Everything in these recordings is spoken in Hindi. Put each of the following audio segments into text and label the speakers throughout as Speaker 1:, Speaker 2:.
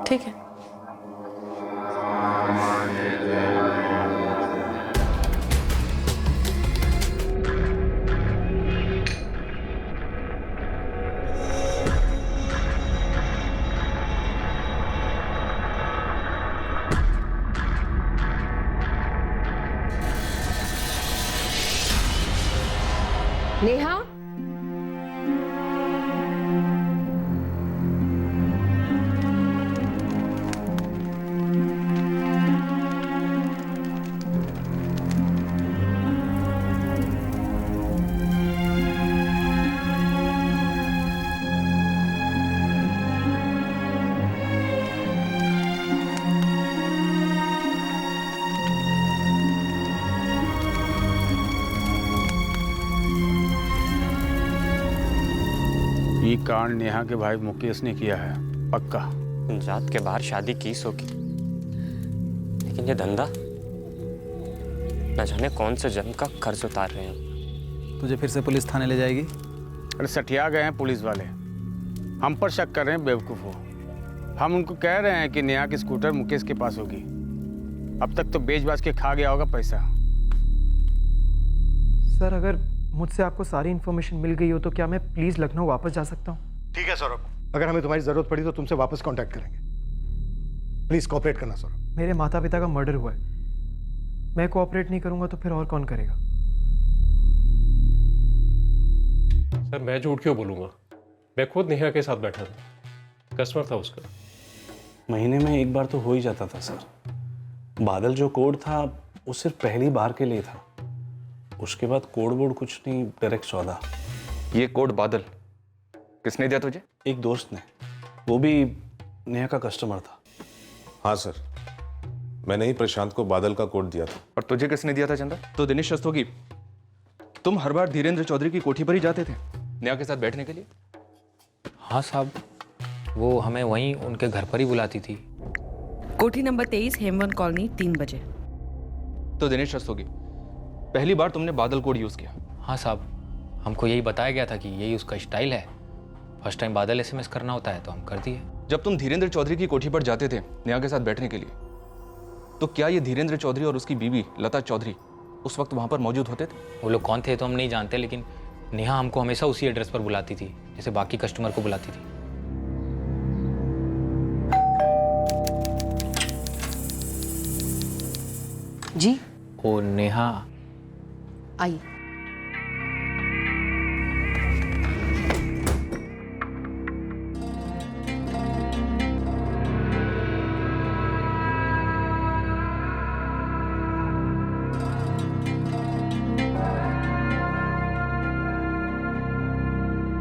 Speaker 1: ठीक है।
Speaker 2: नेहा,
Speaker 3: ये कांड नेहा के भाई मुकेश ने किया है, पक्का।
Speaker 4: जात के बाहर शादी की सोकी, लेकिन ये धंधा न जाने कौन से जन्म का कर्ज उतार रहे हैं।
Speaker 5: तुझे फिर से पुलिस थाने ले जाएगी?
Speaker 3: अरे सठिया गए हैं पुलिस वाले, हम पर शक कर रहे हैं बेवकूफ़ हो। हम उनको कह रहे हैं कि नेहा की स्कूटर मुकेश के पास होगी। अब तक तो बेच बाच के खा गया होगा पैसा।
Speaker 6: सर, अगर मुझसे आपको सारी इन्फॉर्मेशन मिल गई हो तो क्या मैं प्लीज़ लखनऊ वापस जा सकता हूँ?
Speaker 7: ठीक है सौरभ, अगर हमें तुम्हारी जरूरत पड़ी तो तुमसे वापस कांटेक्ट करेंगे। प्लीज कोऑपरेट करना सौरभ।
Speaker 6: मेरे माता पिता का मर्डर हुआ है, मैं कोऑपरेट नहीं करूंगा तो फिर और कौन करेगा?
Speaker 8: सर मैं झूठ क्यों बोलूँगा, मैं खुद नेहा के साथ बैठा था, कस्टमर था उसका।
Speaker 9: महीने में एक बार तो हो ही जाता था सर। बादल जो कोड था वो सिर्फ पहली बार के लिए था, उसके बाद कोड बोर्ड कुछ नहीं, डायरेक्ट सौदा।
Speaker 10: ये कोड बादल किसने दिया तुझे?
Speaker 9: एक दोस्त ने, वो भी नेहा का कस्टमर था।
Speaker 11: हाँ सर, मैंने ही प्रशांत को बादल का कोड दिया था।
Speaker 10: और तुझे किसने दिया था चंदा? तो दिनेश रस्तोगी, तुम हर बार धीरेन्द्र चौधरी की कोठी पर ही जाते थे नेहा के साथ बैठने के लिए?
Speaker 4: हाँ साहब, वो हमें वहीं उनके घर पर ही बुलाती थी।
Speaker 1: कोठी नंबर 23, हेमवन कॉलोनी, 3 बजे।
Speaker 10: तो दिनेश रस्तोगी, पहली बार तुमने बादल कोड यूज किया?
Speaker 4: हाँ साहब, हमको यही बताया गया था कि यही उसका स्टाइल है, फर्स्ट टाइम बादल SMS करना होता है तो हम कर दिए।
Speaker 10: जब तुम धीरेन्द्र चौधरी की कोठी पर जाते थे नेहा के साथ बैठने के लिए, तो क्या ये धीरेन्द्र चौधरी और उसकी बीवी लता चौधरी उस वक्त वहां पर मौजूद होते थे?
Speaker 4: वो लोग कौन थे तो हम नहीं जानते, लेकिन नेहा हमको हमेशा उसी एड्रेस पर बुलाती थी जैसे बाकी कस्टमर को बुलाती थी।
Speaker 1: जी
Speaker 4: ओ नेहा,
Speaker 1: आइए।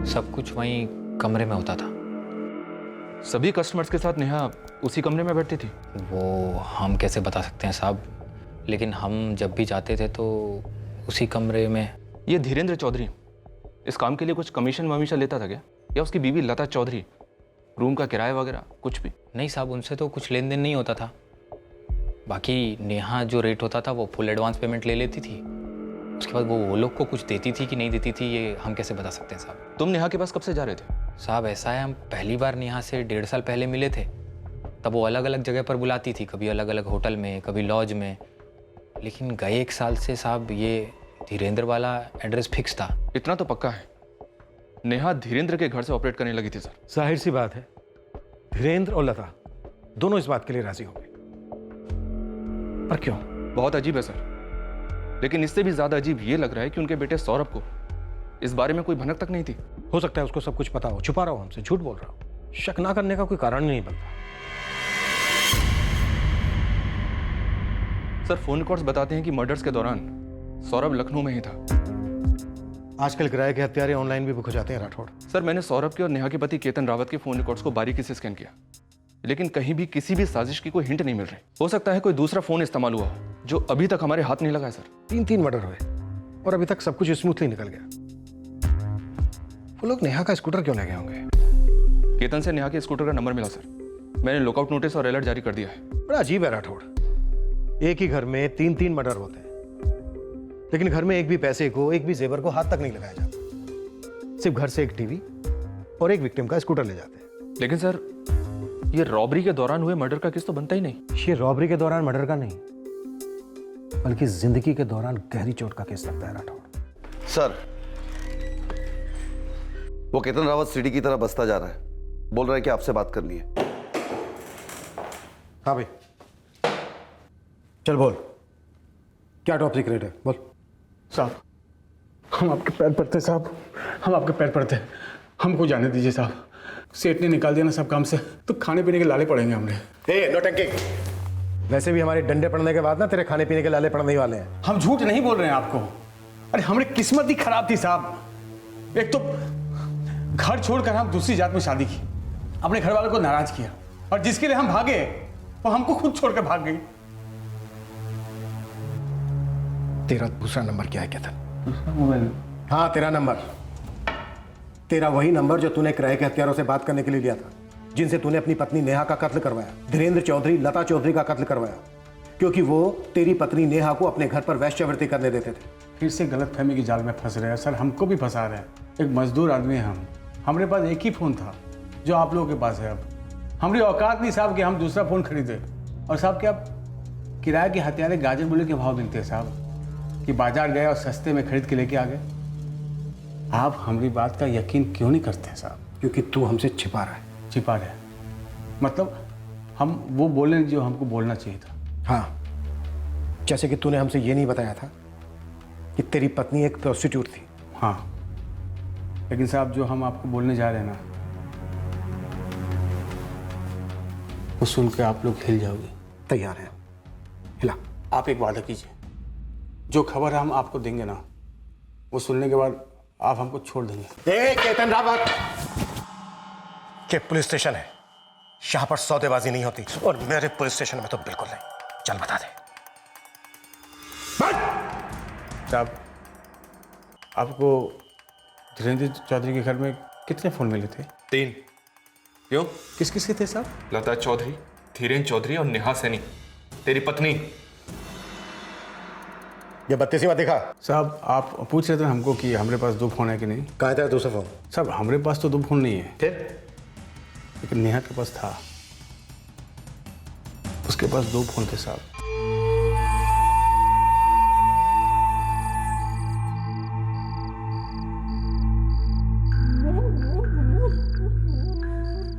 Speaker 4: सब कुछ वहीं कमरे में होता था।
Speaker 10: सभी कस्टमर्स के साथ नेहा उसी कमरे में बैठती थी?
Speaker 4: वो हम कैसे बता सकते हैं साहब, लेकिन हम जब भी जाते थे तो उसी कमरे में।
Speaker 10: ये धीरेन्द्र चौधरी इस काम के लिए कुछ कमीशन वमीशन लेता था क्या, या उसकी बीवी लता चौधरी रूम का किराया वगैरह कुछ भी?
Speaker 4: नहीं साहब, उनसे तो कुछ लेन देन नहीं होता था। बाकी नेहा जो रेट होता था वो फुल एडवांस पेमेंट ले लेती थी, उसके बाद वो लोग को कुछ देती थी कि नहीं देती थी ये हम कैसे बता सकते हैं साहब।
Speaker 10: तुम नेहा के पास कब से जा रहे थे?
Speaker 4: साहब ऐसा है, हम पहली बार नेहा से 1.5 साल पहले मिले थे, तब वो अलग अलग जगह पर बुलाती थी, कभी अलग अलग होटल में, कभी लॉज में, लेकिन गए 1 साल से साहब ये धीरेन्द्र वाला एड्रेस फिक्स था।
Speaker 10: इतना तो पक्का है नेहा धीरेन्द्र के घर से ऑपरेट करने लगी थी सर।
Speaker 7: जाहिर सी बात है, धीरेन्द्र और लता दोनों इस बात के लिए राजी होंगे, पर क्यों?
Speaker 10: बहुत अजीब है सर, लेकिन इससे भी ज्यादा अजीब ये लग रहा है कि उनके बेटे सौरभ को इस बारे में कोई भनक तक नहीं थी।
Speaker 7: हो सकता है उसको सब कुछ पता हो, छुपा रहा हो हमसे, झूठ बोल रहा हो। शक ना करने का कोई कारण नहीं बनता।
Speaker 10: सर फोन रिकॉर्ड्स बताते हैं कि मर्डर्स के दौरान सौरभ लखनऊ में ही था।
Speaker 7: आजकल किराए के हत्यारे ऑनलाइन भी बुक हो जाते हैं राठौड़।
Speaker 10: सर मैंने सौरभ के और नेहा के पति केतन रावत के फोन रिकॉर्ड्स को बारीकी से स्कैन किया, लेकिन कहीं भी किसी भी साजिश की कोई हिंट नहीं मिल रही। हो सकता है कोई दूसरा फोन इस्तेमाल हुआ हो जो अभी तक हमारे हाथ नहीं लगा है सर।
Speaker 7: 3 मर्डर हुए और अभी तक सब कुछ स्मूथली निकल गया। वो लोग नेहा का स्कूटर क्यों ले गए होंगे?
Speaker 10: केतन से नेहा के स्कूटर का नंबर मिला सर, मैंने लुकआउट नोटिस और अलर्ट जारी कर दिया है।
Speaker 7: बड़ा अजीब है राठौड़, एक ही घर में 3 मर्डर होते हैं, लेकिन घर में एक भी पैसे को, एक भी जेवर को हाथ तक नहीं लगाया जाता। सिर्फ घर से एक टीवी और एक विक्टिम का स्कूटर ले जाते हैं।
Speaker 10: लेकिन सर ये रॉबरी के दौरान हुए मर्डर का केस तो बनता ही नहीं।
Speaker 7: ये रॉबरी के दौरान मर्डर का नहीं, बल्कि जिंदगी के दौरान गहरी चोट का केस लगता है राठौड़।
Speaker 5: सर, वो केतन रावत सीढ़ी की तरह बसता जा रहा है, बोल रहा है कि आपसे बात करनी है।
Speaker 7: हाँ भाई, चल बोल, क्या टॉप सीक्रेट है, बोल।
Speaker 3: साहब, हम आपके पैर पड़ते साहब, हम आपके पैर पड़ते, हमको जाने दीजिए साहब। सेठ ने निकाल दिया ना सब काम से, तो खाने पीने के लाले पड़ेंगे हमने।
Speaker 7: नौटंकी, वैसे भी हमारे डंडे पड़ने के बाद ना तेरे खाने पीने के लाले पड़ने ही वाले हैं।
Speaker 3: हम झूठ नहीं बोल रहे हैं आपको। अरे हमारी किस्मत ही खराब थी साहब। एक तो घर छोड़कर हम दूसरी जात में शादी की, अपने घर वालों को नाराज किया, और जिसके लिए हम भागे वो हमको खुद छोड़कर भाग गई।
Speaker 7: तेरा दूसरा नंबर क्या है केतन? हाँ, तेरा नंबर, तेरा वही नंबर जो तूने किराए के हथियारों से बात करने के लिए लिया था, जिनसे तूने अपनी पत्नी नेहा का कत्ल करवाया, धीरेन्द्र चौधरी, लता चौधरी का कत्ल करवाया, क्योंकि वो तेरी पत्नी नेहा को अपने घर पर वैश्यावृत्ति करने देते थे।
Speaker 3: फिर से गलतफहमी की जाल में फंस रहे हैं सर, हमको भी फंसा रहे हैं। एक मजदूर आदमी है हम, हमारे पास एक ही फ़ोन था जो आप लोगों के पास है। अब हमारी औकात नहीं साहब कि हम दूसरा फ़ोन खरीदें। और साहब क्या आप किराए के हथियारे गाजर मूल्य के भाव मिलते हैं साहब, कि बाजार गए और सस्ते में खरीद के लेके आ गए? आप हमारी बात का यकीन क्यों नहीं करते साहब?
Speaker 7: क्योंकि तू हमसे छिपा रहा है।
Speaker 3: छिपा रहे? मतलब हम वो बोले जो हमको बोलना चाहिए था।
Speaker 7: हाँ, जैसे कि तूने हमसे ये नहीं बताया था कि तेरी पत्नी एक प्रोस्टिट्यूट थी।
Speaker 3: हाँ, लेकिन साहब जो हम आपको बोलने जा रहे हैं ना, वो सुन के आप लोग हिल जाओगे।
Speaker 7: तैयार है, हिला।
Speaker 3: आप एक वादा कीजिए, जो खबर हम आपको देंगे ना, वो सुनने के बाद आप हमको छोड़ देंगे।
Speaker 7: केतन रावत, के पुलिस स्टेशन है, यहाँ पर सौदेबाजी नहीं होती, और मेरे पुलिस स्टेशन में तो बिल्कुल नहीं। चल बता दे।
Speaker 3: साहब, आपको धीरेन्द्र चौधरी के घर में कितने फ़ोन मिले थे?
Speaker 10: 3। क्यों?
Speaker 3: किस किस के थे साहब?
Speaker 10: लता चौधरी, धीरेन्द्र चौधरी और नेहा सैनी, तेरी पत्नी।
Speaker 7: ये 32वां दिखा।
Speaker 3: साहब, आप पूछ रहे थे हमको कि हमारे पास 2 फ़ोन है कि नहीं।
Speaker 7: कहाँ था दूसरा फोन?
Speaker 3: साहब, हमारे पास तो 2 फ़ोन नहीं है,
Speaker 7: फिर?
Speaker 3: लेकिन नेहा के पास था, उसके पास 2 फ़ोन थे साहब।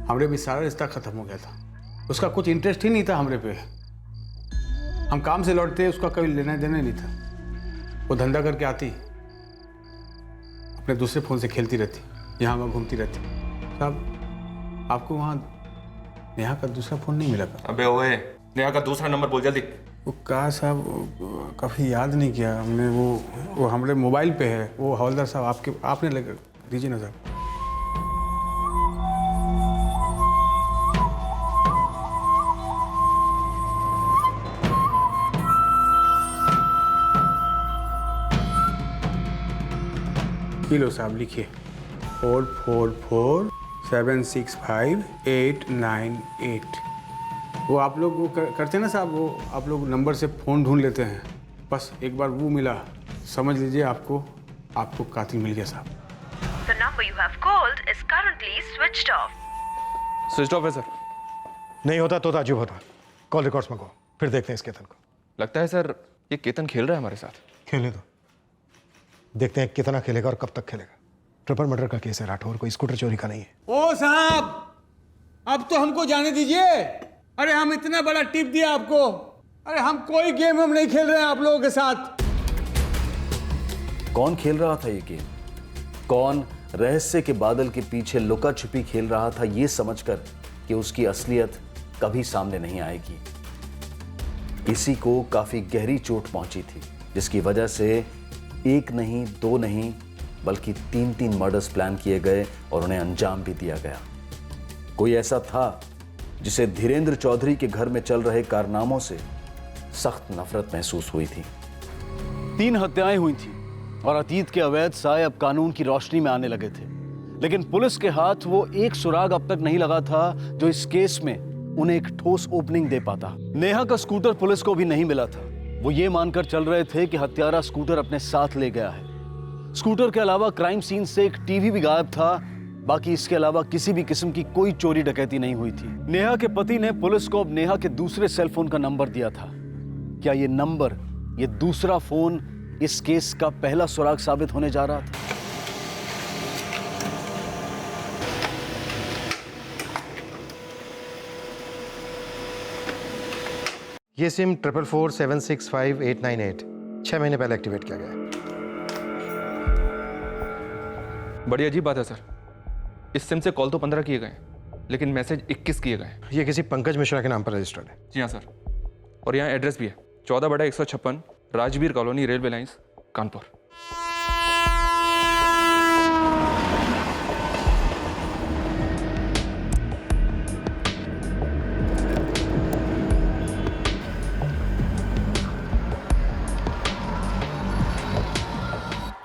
Speaker 3: हमरे भी सारा रिश्ता खत्म हो गया था, उसका कुछ इंटरेस्ट ही नहीं था हमरे पे। हम काम से लौटते, उसका कभी लेना देना नहीं था। वो धंधा करके आती, अपने दूसरे फ़ोन से खेलती रहती, यहाँ वहाँ घूमती रहती। साहब, आपको वहाँ नेहा का दूसरा फ़ोन नहीं मिला था?
Speaker 10: अबे ओए, नेहा का दूसरा नंबर बोल जल्दी।
Speaker 3: वो कहा साहब, कभी याद नहीं किया हमने। वो हमारे मोबाइल पे है। वो हवलदार साहब आपने लगा दीजिए ना साहब। लो साहब, लिखिए 4447658988। वो आप लोग वो करते हैं ना साहब, वो आप लोग नंबर से फ़ोन ढूंढ लेते हैं। बस एक बार वो मिला, समझ लीजिए आपको कातिल मिल गया साहब।
Speaker 12: The number you have called is currently switched off.
Speaker 10: Switch off है सर।
Speaker 7: नहीं होता तो ताजुब होता। कॉल रिकॉर्ड्स मंगो, फिर देखते हैं इस केतन को।
Speaker 10: लगता है सर ये केतन खेल रहा है हमारे साथ।
Speaker 7: खेलने दो, देखते हैं कितना खेलेगा और कब तक खेलेगा। ट्रिपल मर्डर का केस है राठौर, कोई स्कूटर चोरी का नहीं है।
Speaker 3: ओ साहब, अब तो हमको जाने दीजिए। अरे हम इतना बड़ा टिप दिया आपको। अरे हम कोई गेम हम नहीं खेल रहे हैं आप लोगों के साथ।
Speaker 13: कौन खेल रहा था ये गेम? कौन रहस्य के बादल के पीछे लुका छुपी खेल रहा था, ये समझकर कि उसकी असलियत कभी सामने नहीं आएगी। किसी को काफी गहरी चोट पहुंची थी, जिसकी वजह से 1 नहीं 2 नहीं बल्कि 3 मर्डर्स प्लान किए गए और उन्हें अंजाम भी दिया गया। कोई ऐसा था जिसे धीरेन्द्र चौधरी के घर में चल रहे कारनामों से सख्त नफरत महसूस हुई थी। 3 हत्याएं हुई थी और अतीत के अवैध साए अब कानून की रोशनी में आने लगे थे, लेकिन पुलिस के हाथ वो एक सुराग अब तक नहीं लगा था जो इस केस में उन्हें एक ठोस ओपनिंग दे पाता। नेहा का स्कूटर पुलिस को भी नहीं मिला था। वो ये मानकर चल रहे थे कि हत्यारा स्कूटर अपने साथ ले गया है। स्कूटर के अलावा क्राइम सीन से एक टीवी भी गायब था, बाकी इसके अलावा किसी भी किस्म की कोई चोरी डकैती नहीं हुई थी। नेहा के पति ने पुलिस को अब नेहा के दूसरे सेल फोन का नंबर दिया था। क्या ये नंबर, ये दूसरा फोन इस केस का पहला सुराग साबित होने जा रहा था?
Speaker 7: ये सिम 444765898 6 महीने पहले एक्टिवेट किया गया है।
Speaker 10: बड़ी अजीब बात है सर, इस सिम से कॉल तो 15 किए गए लेकिन मैसेज 21 किए गए।
Speaker 7: ये किसी पंकज मिश्रा के नाम पर रजिस्टर्ड है।
Speaker 10: जी हाँ सर, और यहाँ एड्रेस भी है 14/156 Rajveer colony, railway lines, Kanpur.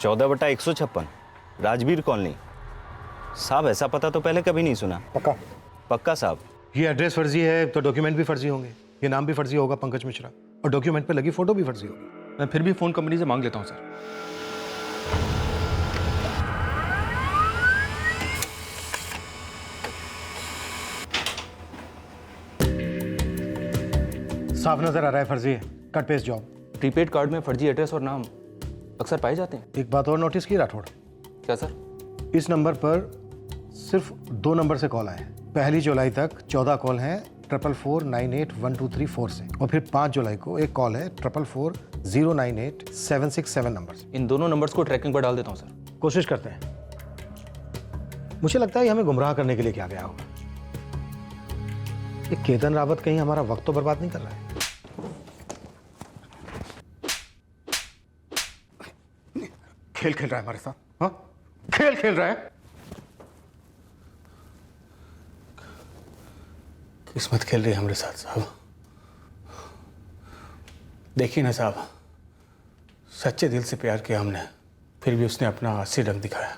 Speaker 14: चौदह बटा 156 राजवीर कॉलोनी। साहब ऐसा पता तो पहले कभी नहीं सुना।
Speaker 7: पक्का?
Speaker 14: पक्का साहब।
Speaker 7: ये एड्रेस फर्जी है तो डॉक्यूमेंट भी फर्जी होंगे, ये नाम भी फर्जी होगा पंकज मिश्रा, और डॉक्यूमेंट पे लगी फोटो भी फर्जी होगी।
Speaker 10: मैं फिर भी फोन कंपनी से मांग लेता हूँ सर।
Speaker 7: साफ नजर आ रहा है फर्जी है, cut paste job.
Speaker 10: Prepaid card में फर्जी एड्रेस और नाम अक्सर पाए जाते हैं।
Speaker 7: एक बात और नोटिस की राठौड़,
Speaker 10: क्या सर?
Speaker 7: इस नंबर पर सिर्फ 2 नंबर से कॉल आए हैं। 1 जुलाई तक 14 कॉल हैं 444981234 से, और फिर 5 जुलाई को एक कॉल है 444098767 नंबर से।
Speaker 10: इन दोनों नंबर्स को ट्रैकिंग पर डाल देता हूँ सर।
Speaker 7: कोशिश करते हैं। मुझे लगता है ये हमें गुमराह करने के लिए क्या गया होगा। ये केतन रावत कहीं हमारा वक्त तो बर्बाद नहीं कर रहा है? खेल खेल रहा है हमारे साथ, हाँ? खेल खेल रहा है।
Speaker 3: किस्मत खेल रही है हमारे साथ साहब। देखिए ना साहब, सच्चे दिल से प्यार किया हमने, फिर भी उसने अपना असली रंग दिखाया।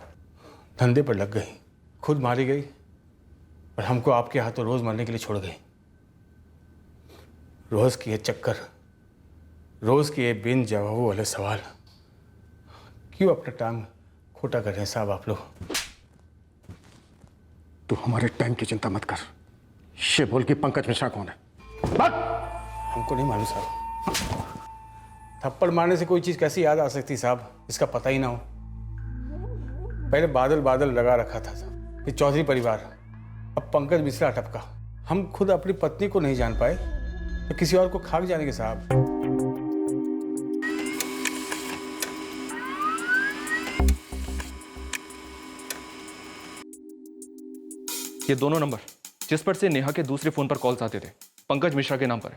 Speaker 3: धंधे पर लग गई, खुद मारी गई, और हमको आपके हाथों रोज मरने के लिए छोड़ गई। रोज की ये चक्कर, रोज की ये बिन जवाब वाले सवाल, क्यों अपना टाइम खोटा कर रहे हैं साहब आप लोग?
Speaker 7: तू हमारे टाइम की चिंता मत कर। ये बोल कि पंकज मिश्रा कौन है? बात
Speaker 3: हमको नहीं मालूम साहब। थप्पड़ मारने से कोई चीज़ कैसी याद आ सकती साहब, इसका पता ही ना हो। पहले बादल बादल लगा रखा था साहब, फिर चौधरी परिवार, अब पंकज मिश्रा टपका। हम खुद अपनी पत्नी को नहीं जान पाए तो किसी और को खाक जानेंगे साहब।
Speaker 10: ये दोनों नंबर जिस पर से नेहा के दूसरे फोन पर कॉल्स आते थे पंकज मिश्रा के नाम पर है,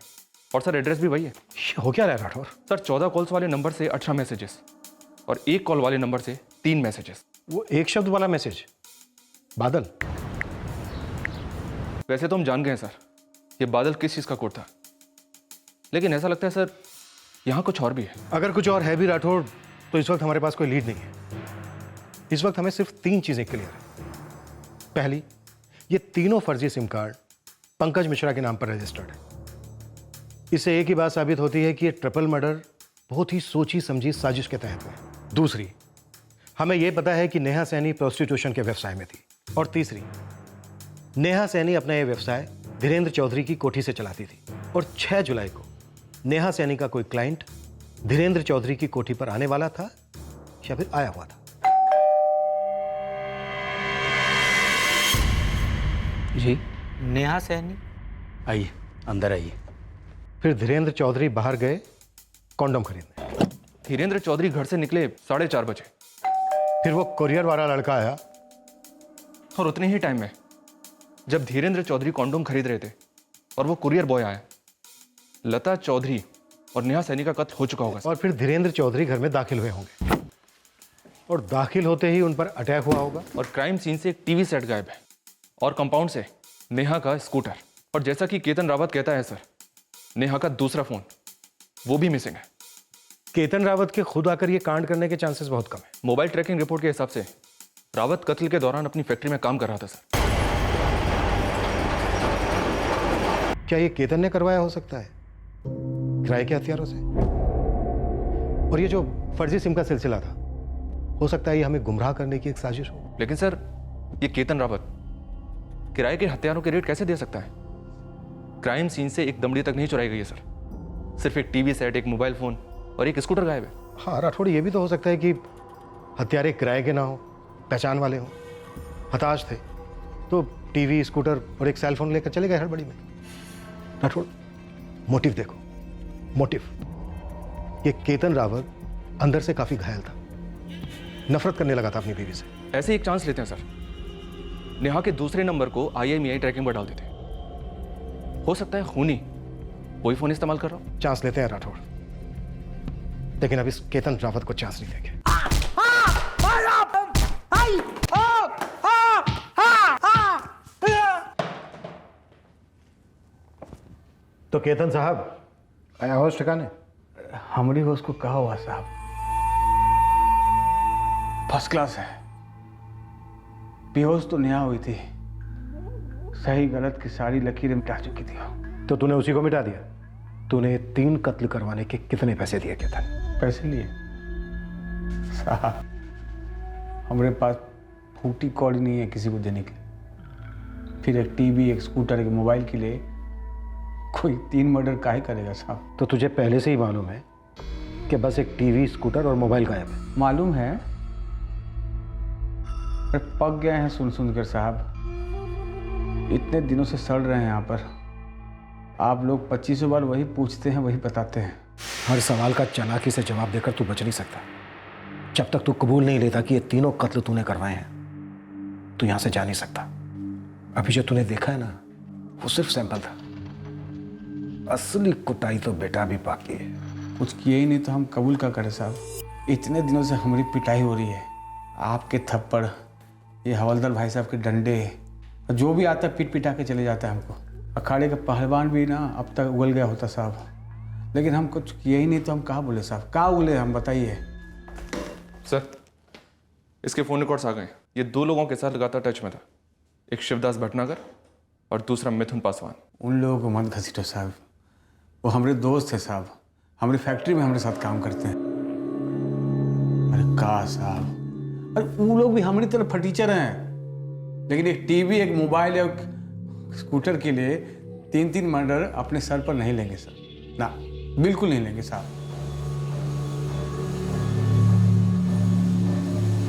Speaker 10: और सर एड्रेस भी वही है।
Speaker 7: हो क्या रहा है राठौर?
Speaker 10: सर 14 कॉल्स वाले नंबर से 18 मैसेजेस और 1 कॉल वाले नंबर से 3 मैसेजेस।
Speaker 7: वो एक शब्द वाला मैसेज बादल?
Speaker 10: वैसे तो हम जान गए हैं सर ये बादल किस चीज का कोड था, लेकिन ऐसा लगता है सर यहाँ कुछ और भी है।
Speaker 7: अगर कुछ और है भी राठौर तो इस वक्त हमारे पास कोई लीड नहीं है। इस वक्त हमें सिर्फ 3 चीजें क्लियर है। पहली, ये तीनों फर्जी सिम कार्ड पंकज मिश्रा के नाम पर रजिस्टर्ड है। इससे एक ही बात साबित होती है कि ये ट्रिपल मर्डर बहुत ही सोची समझी साजिश के तहत है। दूसरी, हमें यह पता है कि नेहा सैनी प्रोस्टिट्यूशन के व्यवसाय में थी। और तीसरी, नेहा सैनी अपना यह व्यवसाय धीरेन्द्र चौधरी की कोठी से चलाती थी, और 6 जुलाई को नेहा सैनी का कोई क्लाइंट धीरेन्द्र चौधरी की कोठी पर आने वाला था या फिर आया हुआ था।
Speaker 14: जी, नेहा सैनी?
Speaker 7: आइए, अंदर आइए। फिर धीरेन्द्र चौधरी बाहर गए कॉन्डोम खरीदने।
Speaker 10: धीरेन्द्र चौधरी घर से निकले 4:30 बजे।
Speaker 7: फिर वो कुरियर वाला लड़का आया,
Speaker 10: और उतने ही टाइम में जब धीरेन्द्र चौधरी कॉन्डोम खरीद रहे थे और वो कुरियर बॉय आया, लता चौधरी और नेहा सैनी का कत्ल हो चुका होगा।
Speaker 7: और फिर धीरेन्द्र चौधरी घर में दाखिल हुए होंगे, और दाखिल होते ही उन पर अटैक हुआ होगा।
Speaker 10: और क्राइम सीन से एक टीवी सेट गायब है, और कंपाउंड से नेहा का स्कूटर, और जैसा कि केतन रावत कहता है सर, नेहा का दूसरा फोन वो भी मिसिंग है।
Speaker 7: केतन रावत के खुद आकर ये कांड करने के चांसेस बहुत कम है।
Speaker 10: मोबाइल ट्रैकिंग रिपोर्ट के हिसाब से रावत कत्ल के दौरान अपनी फैक्ट्री में काम कर रहा था सर।
Speaker 7: क्या ये केतन ने करवाया हो सकता है किराए के हथियारों से? और ये जो फर्जी सिम का सिलसिला था, हो सकता है ये हमें गुमराह करने की एक साजिश हो।
Speaker 10: लेकिन सर ये केतन रावत किराए के हथियारों के रेट कैसे दे सकता है? क्राइम सीन से एक दमड़ी तक नहीं चुराई गई है सर। सिर्फ एक टीवी सेट, एक मोबाइल फोन और एक स्कूटर गायब है।
Speaker 7: हाँ राठौड़, ये भी तो हो सकता है कि हत्यारे किराए के ना हो, पहचान वाले हो, हताश थे तो टीवी, स्कूटर और एक सेल फोन लेकर चले गए हड़बड़ी में। राठौड़, मोटिव देखो, मोटिव। ये केतन रावत अंदर से काफी घायल था, नफरत करने लगा था अपनी बीवी से।
Speaker 10: ऐसे ही एक चांस लेते हैं सर, नेहा के दूसरे नंबर को IMEI ट्रैकिंग पर डाल देते हैं। हो सकता है खूनी वही फोन इस्तेमाल कर रहा हो।
Speaker 7: चांस लेते हैं राठौड़, लेकिन अब इस केतन रावत को चांस नहीं देंगे। तो केतन साहब आया होश ठिकाने?
Speaker 3: हमारी होश को कहा हुआ साहब, फर्स्ट क्लास है। बेहोश तो नेहा हुई थी, सही गलत की सारी लकीरें मिटा चुकी थी।
Speaker 7: तो तूने उसी को मिटा दिया? तूने 3 कत्ल करवाने के कितने पैसे दिए केतन?
Speaker 3: पैसे लिए साहब? हमारे पास फूटी कौड़ी नहीं है किसी को देने के। फिर एक टीवी, एक स्कूटर, एक मोबाइल के लिए कोई 3 मर्डर काहे करेगा साहब?
Speaker 7: तो तुझे पहले से ही मालूम है कि बस एक टीवी, स्कूटर और मोबाइल गायब है?
Speaker 3: मालूम है, पर पक गए हैं सुन सुन कर साहब। इतने दिनों से सड़ रहे हैं यहाँ पर। आप लोग 2500 बार वही पूछते हैं, वही बताते हैं।
Speaker 7: हर सवाल का चालाकी से जवाब देकर तू बच नहीं सकता। जब तक तू कबूल नहीं लेता कि ये तीनों कत्ल तूने करवाए हैं, तू यहां से जा नहीं सकता। अभी जो तूने देखा है ना, वो सिर्फ सैंपल था। असली कुटाई तो बेटा भी बाकी है।
Speaker 3: कुछ किए ही नहीं तो हम कबूल क्या करें साहब? इतने दिनों से हमारी पिटाई हो रही है, आपके थप्पड़, ये हवलदार भाई साहब के डंडे, जो भी आता है पीट पिटा के चले जाता है हमको। अखाड़े का पहलवान भी ना अब तक उगल गया होता साहब, लेकिन हम कुछ किए ही नहीं तो हम कहाँ बोले साहब? कहाँ उगले हम, बताइए।
Speaker 10: सर, इसके फोन रिकॉर्ड्स आ गए। ये 2 लोगों के साथ लगातार टच में था, एक शिवदास भटनागर और दूसरा मिथुन पासवान।
Speaker 3: उन लोगों को मत घसीटो साहब, वो हमारे दोस्त है साहब, हमारी फैक्ट्री में हमारे साथ काम करते हैं। अरे का साहब, अरे वो लोग भी हमारी तरह फटीचर हैं, लेकिन एक टीवी, एक मोबाइल या स्कूटर के लिए 3-3 मर्डर अपने सर पर नहीं लेंगे सर, ना, बिल्कुल नहीं लेंगे साहब।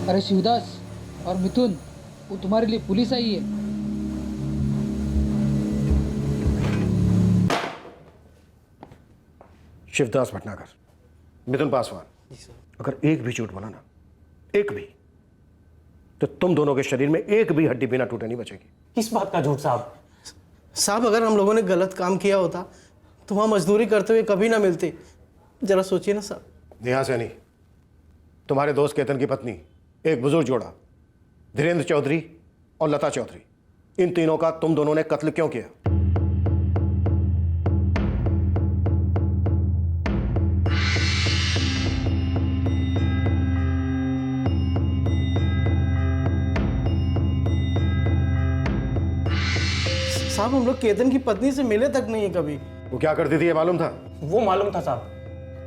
Speaker 15: अरे शिवदास और मिथुन, वो तुम्हारे लिए पुलिस आई है।
Speaker 7: शिवदास भटनागर, मिथुन पासवान, अगर एक भी झूठ बोला ना, एक भी, तो तुम दोनों के शरीर में एक भी हड्डी बिना टूटे नहीं बचेगी।
Speaker 16: किस बात का झूठ साहब? साहब, अगर हम लोगों ने गलत काम किया होता तो वहाँ मजदूरी करते हुए कभी ना मिलते। जरा सोचिए ना साहब।
Speaker 7: नेहा सैनी, तुम्हारे दोस्त केतन की पत्नी, एक बुजुर्ग जोड़ा, धीरेन्द्र चौधरी और लता चौधरी, इन तीनों का तुम दोनों ने कत्ल क्यों किया?
Speaker 16: साहब, हम लोग केतन की पत्नी से मिले तक नहीं है कभी।
Speaker 7: वो क्या करती थी ये मालूम था?
Speaker 17: वो मालूम था साहब,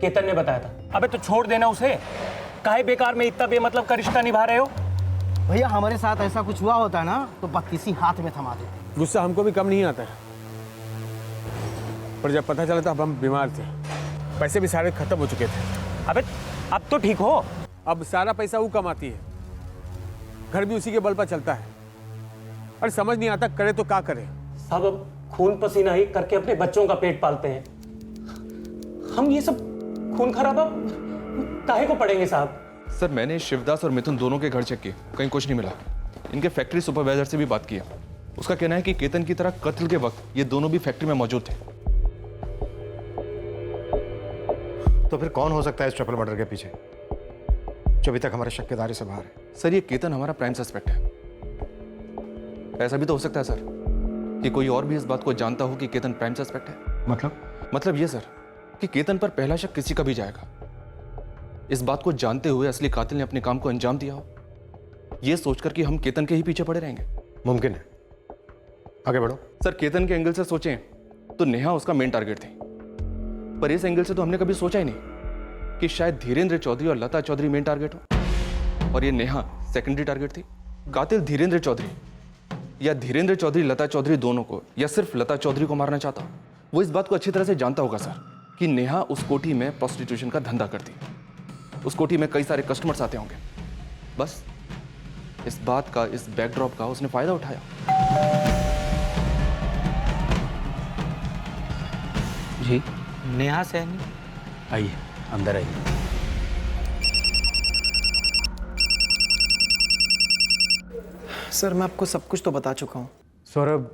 Speaker 17: केतन ने बताया था। अबे तो छोड़ देना उसे, काहे बेकार में इतना बेमतलब का रिश्ता निभा रहे हो?
Speaker 16: भैया, हमारे साथ ऐसा कुछ हुआ होता है ना तो बत्तीसी हाथ में थमा देते।
Speaker 3: गुस्सा हमको भी कम नहीं आता है, पर जब पता चला था हम बीमार थे, पैसे भी सारे खत्म हो चुके थे।
Speaker 17: अबे अब तो ठीक हो।
Speaker 3: अब सारा पैसा वो कमाती है, घर भी उसी के बल पर चलता है, और समझ नहीं आता करे तो क्या करे।
Speaker 17: साहब, अब खून पसीना ही करके अपने बच्चों का पेट पालते हैं, हम ये सब खून खराबा काहे को पड़ेंगे साहब?
Speaker 10: सर, मैंने शिवदास और मिथुन दोनों के घर चेक किए, कहीं कुछ नहीं मिला। इनके फैक्ट्री सुपरवाइजर से भी बात किया, उसका कहना है कि केतन की तरह कत्ल के वक्त ये दोनों भी फैक्ट्री में मौजूद थे।
Speaker 7: तो फिर कौन हो सकता है इस ट्रिपल मर्डर के पीछे, जो अभी तक हमारे शक के दायरे से बाहर है?
Speaker 10: सर, ये केतन हमारा प्राइम सस्पेक्ट है। ऐसा भी तो हो सकता है सर कि कोई और भी इस बात को जानता हो कि केतन प्राइम सस्पेक्ट है। मतलब ये सर कि केतन पर पहला शक किसी का भी जाएगा। इस बात को जानते हुए असली कातिल ने अपने काम को अंजाम दिया हो, यह सोचकर कि हम केतन के ही पीछे पड़े रहेंगे।
Speaker 7: मुमकिन है, आगे बढ़ो।
Speaker 10: सर, केतन के एंगल से सोचें तो नेहा उसका मेन टारगेट थी, पर इस एंगल से तो हमने कभी सोचा ही नहीं कि शायद धीरेन्द्र चौधरी और लता चौधरी मेन टारगेट हो और ये नेहा सेकेंडरी टारगेट थी। कातिल धीरेंद्र चौधरी या धीरेंद्र चौधरी लता चौधरी दोनों को या सिर्फ लता चौधरी को मारना चाहता, वो इस बात को अच्छी तरह से जानता होगा सर कि नेहा उस कोठी में प्रोस्टिट्यूशन का धंधा करती है। उस कोठी में कई सारे कस्टमर्स आते होंगे। बस इस बात का, इस बैकड्रॉप का उसने फायदा उठाया।
Speaker 17: जी नेहा सैनी,
Speaker 3: आइए अंदर आइए।
Speaker 6: सर मैं आपको सब कुछ तो बता चुका हूँ।
Speaker 7: सौरभ,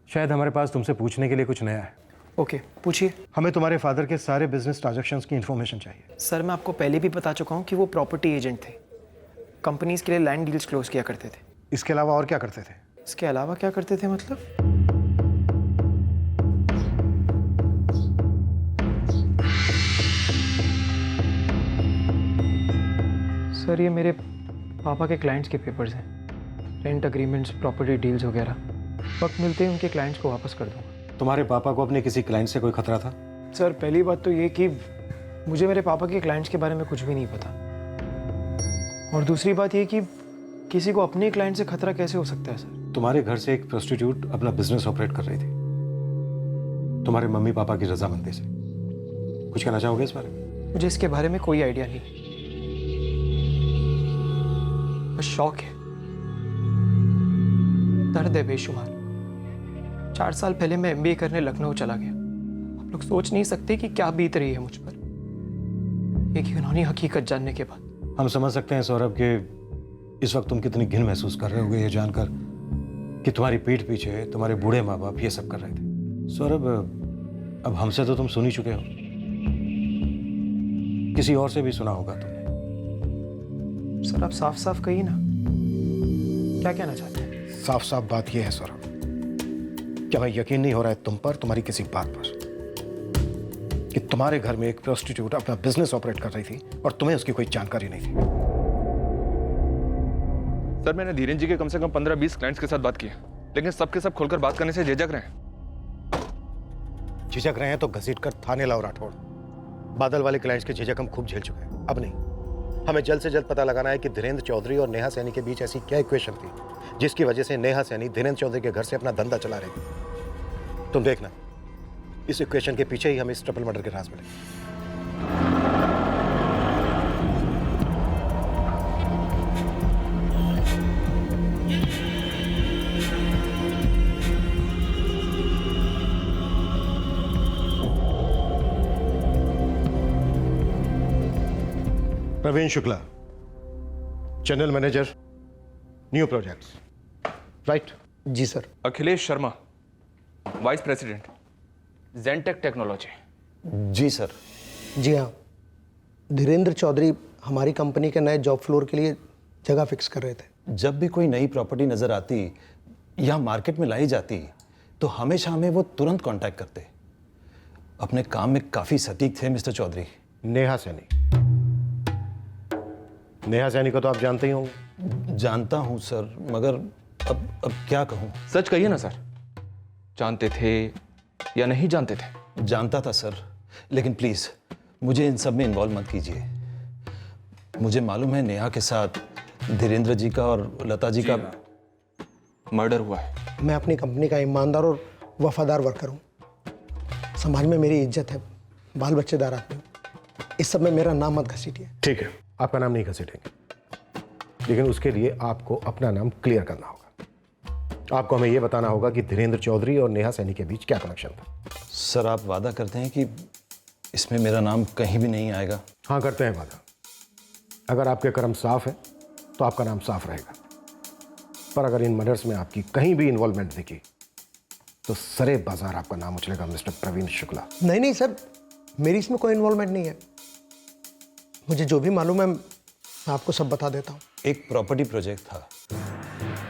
Speaker 7: शायद हमारे पास तुमसे पूछने के लिए कुछ नया है।
Speaker 6: ओके पूछिए।
Speaker 7: हमें तुम्हारे फादर के सारे बिजनेस ट्रांजैक्शंस की इंफॉर्मेशन चाहिए।
Speaker 6: सर मैं आपको पहले भी बता चुका हूँ कि वो प्रॉपर्टी एजेंट थे, कंपनीज के लिए लैंड डील्स क्लोज किया करते थे।
Speaker 7: इसके अलावा और क्या करते थे?
Speaker 6: इसके अलावा क्या करते थे मतलब? सर ये मेरे पापा के क्लाइंट्स के पेपर्स हैं, रेंट एग्रीमेंट्स, प्रॉपर्टी डील्स वगैरह। वक्त मिलते ही उनके क्लाइंट्स को वापस कर दूंगा।
Speaker 7: तुम्हारे पापा को अपने किसी क्लाइंट से कोई खतरा था?
Speaker 6: सर पहली बात तो ये कि मुझे मेरे पापा के क्लाइंट्स के बारे में कुछ भी नहीं पता, और दूसरी बात ये कि किसी को अपने क्लाइंट से खतरा कैसे हो सकता है सर?
Speaker 7: तुम्हारे घर से एक प्रोस्टिट्यूट अपना बिजनेस ऑपरेट कर रही थी, तुम्हारे मम्मी पापा की रजामंदी से। कुछ कहना चाहोगे इस बारे में?
Speaker 6: मुझे इसके बारे में कोई आइडिया नहीं, बस शौक है, दर्द है बेशुमार। 4 साल पहले मैं MBA करने लखनऊ चला गया। आप लोग सोच नहीं सकते कि क्या बीत रही है मुझ पर एक यूनानी हकीकत जानने के बाद।
Speaker 7: हम समझ सकते हैं सौरभ कि इस वक्त तुम कितनी घिन महसूस कर रहे होगे ये जानकर कि तुम्हारी पीठ पीछे तुम्हारे बूढ़े माँ बाप ये सब कर रहे थे। सौरभ, अब हमसे तो तुम सुन ही चुके हो, किसी और से भी सुना होगा तुमने।
Speaker 6: सर आप साफ साफ कहिए ना, क्या कहना चाहते हैं?
Speaker 7: साफ साफ बात यह है सौरभ, क्या हमें यकीन नहीं हो रहा है तुम पर, तुम्हारी किसी बात पर, कि तुम्हारे घर में एक प्रोस्टिट्यूट अपना बिजनेस ऑपरेट कर रही थी और तुम्हें उसकी कोई जानकारी नहीं थी।
Speaker 10: सर मैंने धीरेन्द्र जी के कम से कम 15-20 क्लाइंट्स के साथ बात की है, लेकिन सबके सब खुलकर बात करने से झिझक रहे हैं।
Speaker 7: झिझक रहे हैं तो घसीट कर थाने लाओ राठौड़। बादल वाले क्लाइंट्स के झिझक हम खूब झेल चुके हैं, अब नहीं। हमें जल्द से जल्द पता लगाना है कि धीरेन्द्र चौधरी और नेहा सैनी के बीच ऐसी क्या इक्वेशन थी जिसकी वजह से नेहा सैनी धीरेन्द्र चौधरी के घर से अपना धंधा चला रही थी। तुम देखना, इस इक्वेशन के पीछे ही हमें इस ट्रिपल मर्डर के राज मिलेंगे। Praveen Shukla, general manager, new projects, right?
Speaker 16: जी sir.
Speaker 10: Akhilesh Sharma, vice president, Gentech technology.
Speaker 13: जी सर।
Speaker 16: जी हाँ, धीरेन्द्र चौधरी हमारी कंपनी के नए जॉब फ्लोर के लिए जगह फिक्स कर रहे थे।
Speaker 13: जब भी कोई नई प्रॉपर्टी नजर आती या मार्केट में लाई जाती तो हमेशा हमें वो तुरंत कांटेक्ट करते। अपने काम में काफी सटीक थे मिस्टर चौधरी।
Speaker 7: नेहा सैनी, नेहा सैनी को तो आप जानते ही होंगे।
Speaker 13: जानता हूं सर, मगर अब क्या कहूं?
Speaker 10: सच कहिए ना सर, जानते थे या नहीं जानते थे?
Speaker 13: जानता था सर, लेकिन प्लीज मुझे इन सब में इन्वॉल्व मत कीजिए। मुझे मालूम है नेहा के साथ धीरेन्द्र जी का और लता जी का
Speaker 10: मर्डर हुआ है।
Speaker 16: मैं अपनी कंपनी का ईमानदार और वफादार वर्कर हूँ। समाज में मेरी इज्जत है, बाल बच्चेदार आदमी हूँ। इस सब में मेरा नाम मत घसीटिए।
Speaker 7: ठीक है, आपका नाम नहीं घसीटेंगे, लेकिन उसके लिए आपको अपना नाम क्लियर करना होगा। आपको हमें यह बताना होगा कि धीरेन्द्र चौधरी और नेहा सैनी के बीच क्या कनेक्शन था।
Speaker 13: सर आप वादा करते हैं कि इसमें मेरा नाम कहीं भी नहीं आएगा?
Speaker 7: हाँ करते हैं वादा। अगर आपके कर्म साफ है तो आपका नाम साफ रहेगा, पर अगर इन मर्डर्स में आपकी कहीं भी इन्वॉल्वमेंट दिखी तो सरे बाजार आपका नाम उछलेगा मिस्टर प्रवीण शुक्ला।
Speaker 16: नहीं नहीं सर, मेरी इसमें कोई इन्वॉल्वमेंट नहीं है। मुझे जो भी मालूम है मैं आपको सब बता देता हूँ।
Speaker 13: एक प्रॉपर्टी प्रोजेक्ट था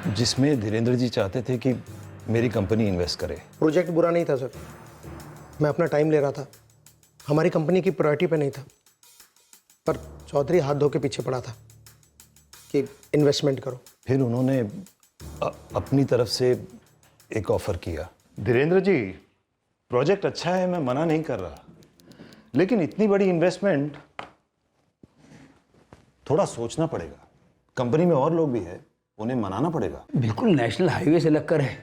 Speaker 13: जिसमें धीरेन्द्र जी चाहते थे कि मेरी कंपनी इन्वेस्ट करे।
Speaker 16: प्रोजेक्ट बुरा नहीं था सर, मैं अपना टाइम ले रहा था, हमारी कंपनी की प्रायोरिटी पे नहीं था। पर चौधरी हाथ धो के पीछे पड़ा था कि इन्वेस्टमेंट करो।
Speaker 13: फिर उन्होंने अपनी तरफ से एक ऑफर किया।
Speaker 7: धीरेन्द्र जी,
Speaker 13: प्रोजेक्ट अच्छा है, मैं मना नहीं कर रहा, लेकिन इतनी बड़ी इन्वेस्टमेंट थोड़ा सोचना पड़ेगा। कंपनी में और लोग भी है,
Speaker 11: उन्हें मनाना पड़ेगा।
Speaker 18: बिल्कुल नेशनल हाईवे से लगकर है।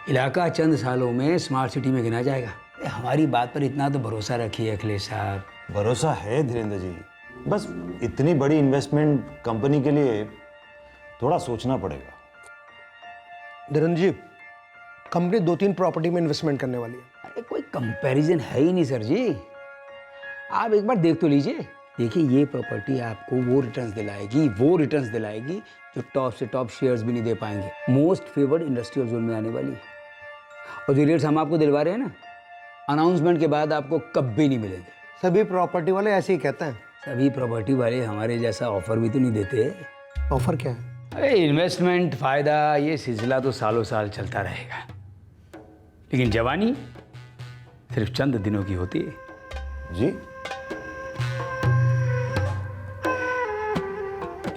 Speaker 18: इलाका चंद सालों में स्मार्ट सिटी में गिना जाएगा। हमारी बात पर इतना तो भरोसा रखिए अखिलेश साहब।
Speaker 11: भरोसा है धीरेन्द्र जी, बस इतनी बड़ी इन्वेस्टमेंट कंपनी के लिए थोड़ा सोचना पड़ेगा।
Speaker 16: धीरेन्द्र जी, कंपनी 2-3 प्रॉपर्टी में इन्वेस्टमेंट करने वाली है।
Speaker 18: अरे कोई कंपैरिजन है ही नहीं सर जी। आप एक बार देख तो लीजिए। देखिए, ये प्रॉपर्टी आपको वो रिटर्न्स दिलाएगी जो टॉप से टॉप शेयर्स भी नहीं दे पाएंगे। मोस्ट फेवर्ड इंडस्ट्रियल जोन में आने वाली है। और जो रेट्स हम आपको दिलवा रहे हैं ना, अनाउंसमेंट के बाद आपको कभी नहीं मिलेंगे।
Speaker 16: सभी प्रॉपर्टी वाले ऐसे ही कहते हैं।
Speaker 18: सभी प्रॉपर्टी वाले हमारे जैसा ऑफर भी तो नहीं देते।
Speaker 16: ऑफर क्या है?
Speaker 18: अरे इन्वेस्टमेंट, फायदा, ये सिलसिला तो सालों साल चलता रहेगा, लेकिन जवानी सिर्फ चंद दिनों की होती है।
Speaker 11: जी,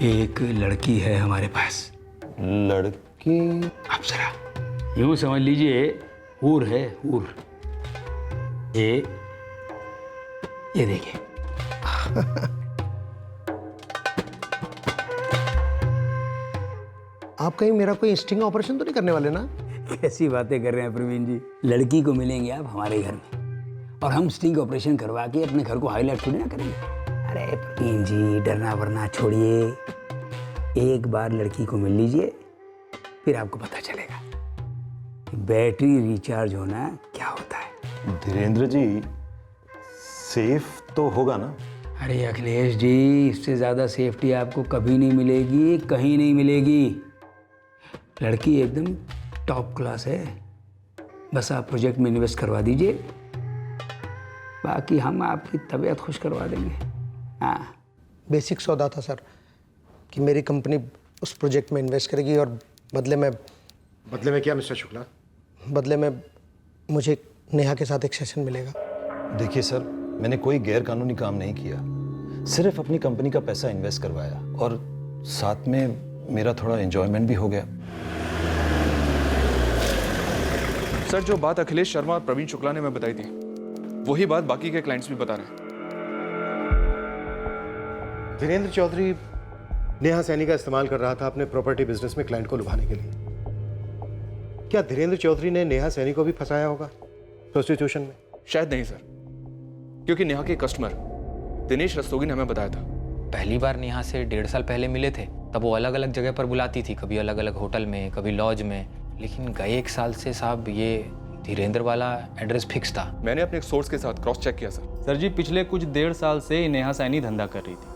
Speaker 18: एक लड़की है हमारे पास।
Speaker 11: लड़की?
Speaker 18: आप जरा यूं समझ लीजिए, हूर है, हूर। ये देखिए।
Speaker 16: आप कहीं मेरा कोई स्टिंग ऑपरेशन तो नहीं करने वाले ना?
Speaker 18: कैसी बातें कर रहे हैं प्रवीण जी। लड़की को मिलेंगे आप हमारे घर में, और हम स्टिंग ऑपरेशन करवा के अपने घर को हाईलाइट थोड़ी ना करेंगे। अरे प्रवीण जी, डरना वरना छोड़िए। एक बार लड़की को मिल लीजिए, फिर आपको पता चलेगा कि बैटरी रिचार्ज होना क्या होता है।
Speaker 11: धीरेन्द्र जी, सेफ तो होगा ना?
Speaker 18: अरे अखिलेश जी, इससे ज़्यादा सेफ्टी आपको कभी नहीं मिलेगी, कहीं नहीं मिलेगी। लड़की एकदम टॉप क्लास है। बस आप प्रोजेक्ट में इन्वेस्ट करवा दीजिए, बाकी हम आपकी तबीयत खुश करवा देंगे। हाँ,
Speaker 16: बेसिक सौदा था सर कि मेरी कंपनी उस प्रोजेक्ट में इन्वेस्ट करेगी और बदले में
Speaker 7: क्या मिस्टर शुक्ला?
Speaker 16: बदले में मुझे नेहा के साथ एक सेशन मिलेगा।
Speaker 11: देखिए सर, मैंने कोई गैर कानूनी काम नहीं किया, सिर्फ अपनी कंपनी का पैसा इन्वेस्ट करवाया और साथ में मेरा थोड़ा एंजॉयमेंट भी हो गया।
Speaker 10: सर, जो बात अखिलेश शर्मा और प्रवीण शुक्ला ने हमें बताई थी, वही बात बाकी के क्लाइंट्स भी बता रहे हैं।
Speaker 7: धीरेन्द्र चौधरी नेहा सैनी का इस्तेमाल कर रहा था अपने प्रॉपर्टी बिजनेस में क्लाइंट को लुभाने के लिए। क्या धीरेन्द्र चौधरी ने नेहा सैनी को भी फंसाया होगा प्रोस्टिट्यूशन में?
Speaker 10: शायद नहीं सर, क्योंकि नेहा के कस्टमर दिनेश रस्तोगी ने हमें बताया था।
Speaker 4: पहली बार नेहा से 1.5 साल पहले मिले थे, तब वो अलग अलग जगह पर बुलाती थी, कभी अलग अलग होटल में, कभी लॉज में। लेकिन गए 1 साल से साहब ये धीरेन्द्र वाला एड्रेस फिक्स था।
Speaker 10: मैंने अपने एक सोर्स के साथ क्रॉस चेक किया सर।
Speaker 19: सर जी, पिछले कुछ 1.5 साल से नेहा सैनी धंधा कर रही थी।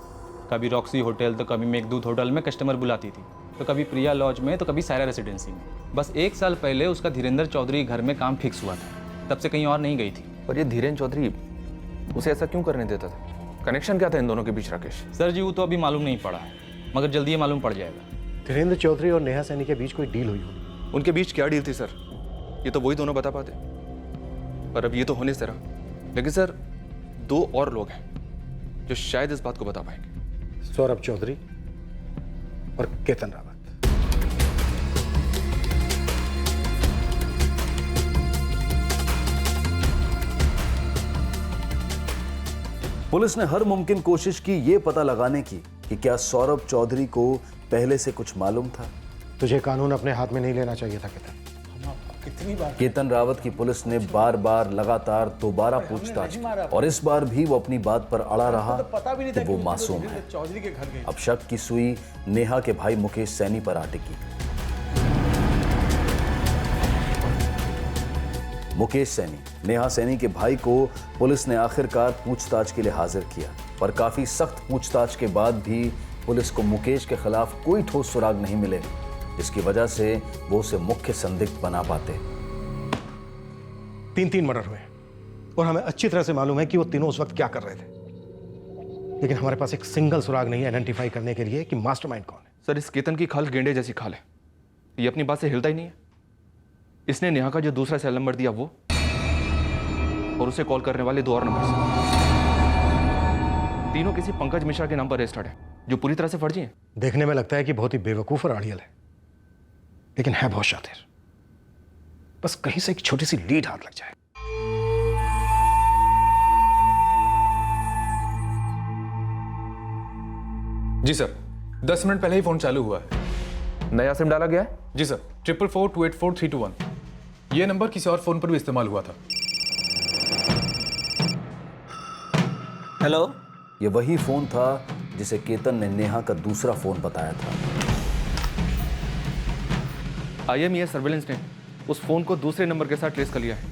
Speaker 19: कभी रॉक्सी होटल, तो कभी मेघदूत होटल में कस्टमर बुलाती थी, तो कभी प्रिया लॉज में, तो कभी सायरा रेसिडेंसी में। बस 1 साल पहले उसका धीरेन्द्र चौधरी घर में काम फिक्स हुआ था, तब से कहीं और नहीं गई थी।
Speaker 10: पर ये धीरेन्द्र चौधरी उसे ऐसा क्यों करने देता था? कनेक्शन क्या था इन दोनों के बीच राकेश?
Speaker 19: सर जी, वो तो अभी मालूम नहीं पड़ा है, मगर जल्दी ये मालूम पड़ जाएगा।
Speaker 7: धीरेन्द्र चौधरी और नेहा सैनी के बीच कोई डील हुई होगी।
Speaker 10: उनके बीच क्या डील थी सर, ये तो वही दोनों बता पाते। पर अब ये तो होने से रहा, लेकिन सर 2 और लोग हैं जो शायद इस बात को बता पाएंगे।
Speaker 7: सौरभ चौधरी और केतन रावत।
Speaker 13: पुलिस ने हर मुमकिन कोशिश की ये पता लगाने की कि क्या सौरभ चौधरी को पहले से कुछ मालूम था।
Speaker 7: तुझे कानून अपने हाथ में नहीं लेना चाहिए था केतन।
Speaker 3: कितनी बार
Speaker 13: केतन रावत की पुलिस ने बार बार लगातार दोबारा पूछताछ की और इस बार भी वो अपनी बात पर अड़ा रहा कि वो मासूम है।
Speaker 3: चौधरी के घर गए।
Speaker 13: अब शक की सुई नेहा के भाई मुकेश सैनी पर आ टिकी। मुकेश सैनी, नेहा सैनी के भाई को पुलिस ने आखिरकार पूछताछ के लिए हाजिर किया, पर काफी सख्त पूछताछ के बाद भी पुलिस को मुकेश के खिलाफ कोई ठोस सुराग नहीं मिले, जिसकी वजह से वो उसे मुख्य संदिग्ध बना पाते।
Speaker 7: 3 मर्डर हुए और हमें अच्छी तरह से मालूम है कि वो तीनों उस वक्त क्या कर रहे थे, लेकिन हमारे पास एक सिंगल सुराग नहीं है आइडेंटिफाई करने के लिए कि मास्टरमाइंड कौन है।
Speaker 10: सर, इस केतन की खाल गेंडे जैसी खाल है, ये अपनी बात से हिलता ही नहीं है। इसने नेहा का जो दूसरा सेल नंबर दिया वो, और उसे कॉल करने वाले 2 और नंबर, तीनों किसी पंकज मिश्रा के नाम पर रजिस्टर्ड है, जो पूरी तरह से फर्जी है।
Speaker 7: देखने में लगता है कि बहुत ही बेवकूफ और आड़ियल है, लेकिन है बहुत शातिर। बस कहीं से एक छोटी सी लीड हाथ लग जाए।
Speaker 10: जी सर, 10 मिनट पहले ही फोन चालू हुआ है। नया सिम डाला गया है?
Speaker 19: जी सर, 444284321। ये नंबर किसी और फोन पर भी इस्तेमाल हुआ था।
Speaker 13: हेलो, ये वही फोन था जिसे केतन ने नेहा का दूसरा फोन बताया था।
Speaker 10: IMEI सर्वेलेंस ने उस फोन को दूसरे नंबर के साथ ट्रेस कर लिया है।